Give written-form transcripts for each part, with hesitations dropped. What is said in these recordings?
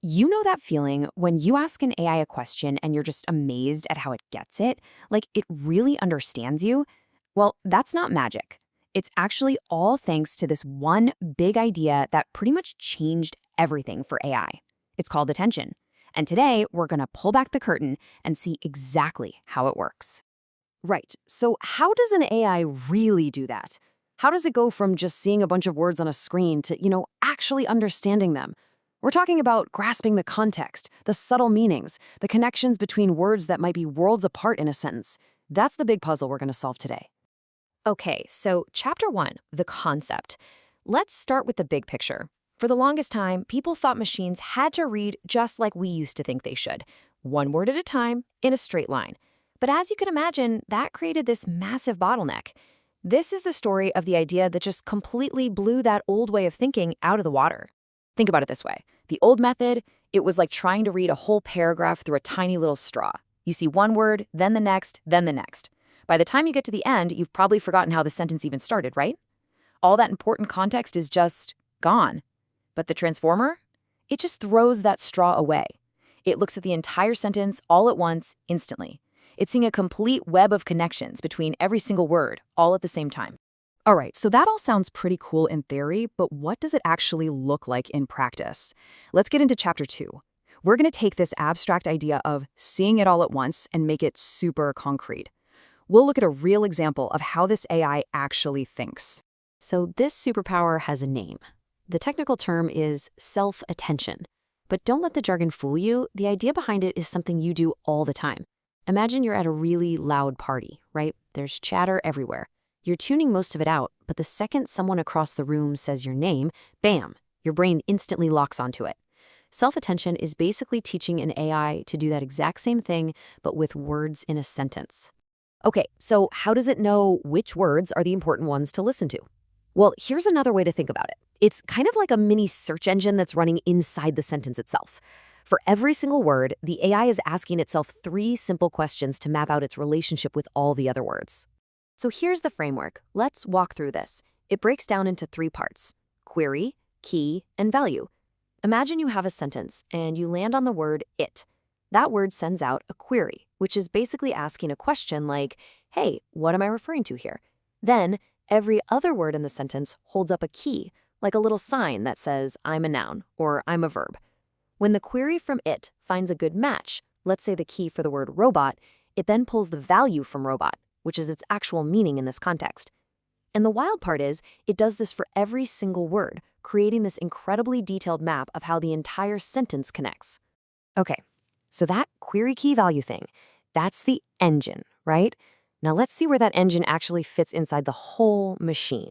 You know that feeling when you ask an AI a question and you're just amazed at how it gets it? Like it really understands you? Well, that's not magic. It's actually all thanks to this one big idea that pretty much changed everything for AI. It's called attention. And today, we're going to pull back the curtain and see exactly how it works. Right. So how does an AI really do that? How does it go from just seeing a bunch of words on a screen to, actually understanding them? We're talking about grasping the context, the subtle meanings, the connections between words that might be worlds apart in a sentence. That's the big puzzle we're going to solve today. Okay, so chapter 1, the concept. Let's start with the big picture. For the longest time, people thought machines had to read just like we used to think they should, one word at a time, in a straight line. But as you can imagine, that created this massive bottleneck. This is the story of the idea that just completely blew that old way of thinking out of the water. Think about it this way. The old method, it was like trying to read a whole paragraph through a tiny little straw. You see one word, then the next, then the next. By the time you get to the end, you've probably forgotten how the sentence even started, right? All that important context is just gone. But the transformer? It just throws that straw away. It looks at the entire sentence all at once, instantly. It's seeing a complete web of connections between every single word, all at the same time. All right, so that all sounds pretty cool in theory, but what does it actually look like in practice? Let's get into chapter 2. We're going to take this abstract idea of seeing it all at once and make it super concrete. We'll look at a real example of how this AI actually thinks. So this superpower has a name. The technical term is self-attention. But don't let the jargon fool you. The idea behind it is something you do all the time. Imagine you're at a really loud party, right? There's chatter everywhere. You're tuning most of it out, but the second someone across the room says your name, bam, your brain instantly locks onto it. Self-attention is basically teaching an AI to do that exact same thing, but with words in a sentence. Okay, so how does it know which words are the important ones to listen to? Well, here's another way to think about it. It's kind of like a mini search engine that's running inside the sentence itself. For every single word, the AI is asking itself 3 simple questions to map out its relationship with all the other words. So here's the framework. Let's walk through this. It breaks down into 3 parts: query, key, and value. Imagine you have a sentence and you land on the word it. That word sends out a query, which is basically asking a question like, hey, what am I referring to here? Then every other word in the sentence holds up a key, like a little sign that says I'm a noun or I'm a verb. When the query from it finds a good match, let's say the key for the word robot, it then pulls the value from robot, which is its actual meaning in this context. And the wild part is, it does this for every single word, creating this incredibly detailed map of how the entire sentence connects. Okay, so that query key value thing, that's the engine, right? Now let's see where that engine actually fits inside the whole machine.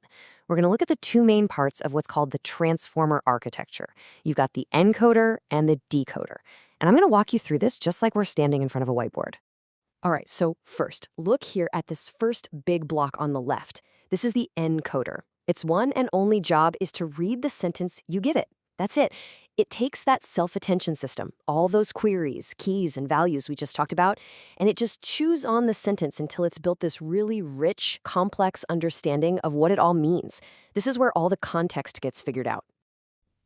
We're going to look at the 2 main parts of what's called the transformer architecture. You've got the encoder and the decoder. And I'm going to walk you through this just like we're standing in front of a whiteboard. All right, so first, look here at this first big block on the left. This is the encoder. Its one and only job is to read the sentence you give it. That's it. It takes that self-attention system, all those queries, keys, and values we just talked about, and it just chews on the sentence until it's built this really rich, complex understanding of what it all means. This is where all the context gets figured out.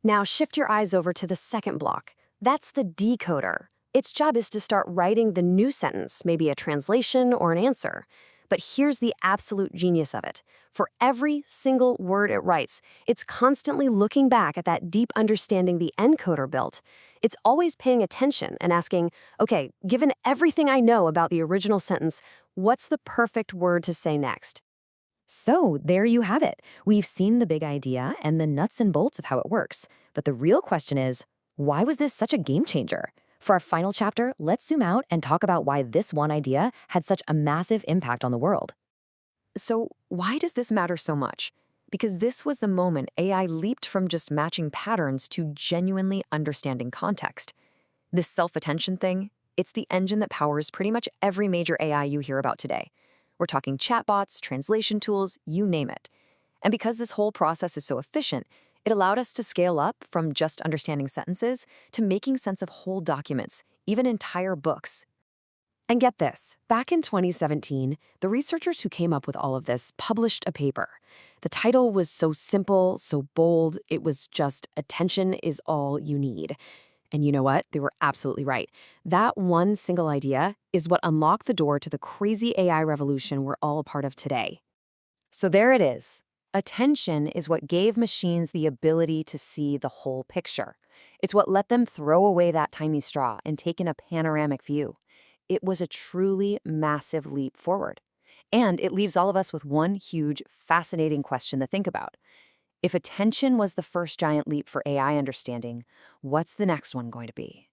Now shift your eyes over to the second block. That's the decoder. Its job is to start writing the new sentence, maybe a translation or an answer. But here's the absolute genius of it. For every single word it writes, it's constantly looking back at that deep understanding the encoder built. It's always paying attention and asking, okay, given everything I know about the original sentence, what's the perfect word to say next? So there you have it. We've seen the big idea and the nuts and bolts of how it works. But the real question is, why was this such a game changer? For our final chapter, let's zoom out and talk about why this one idea had such a massive impact on the world. So why does this matter so much? Because this was the moment AI leaped from just matching patterns to genuinely understanding context. This self-attention thing, it's the engine that powers pretty much every major AI you hear about today. We're talking chatbots, translation tools, you name it. And because this whole process is so efficient, it allowed us to scale up from just understanding sentences to making sense of whole documents, even entire books. And get this, back in 2017, the researchers who came up with all of this published a paper. The title was so simple, so bold, it was just "Attention is all you need." And you know what? They were absolutely right. That one single idea is what unlocked the door to the crazy AI revolution we're all a part of today. So there it is. Attention is what gave machines the ability to see the whole picture. It's what let them throw away that tiny straw and take in a panoramic view. It was a truly massive leap forward. And it leaves all of us with one huge, fascinating question to think about. If attention was the first giant leap for AI understanding, what's the next one going to be?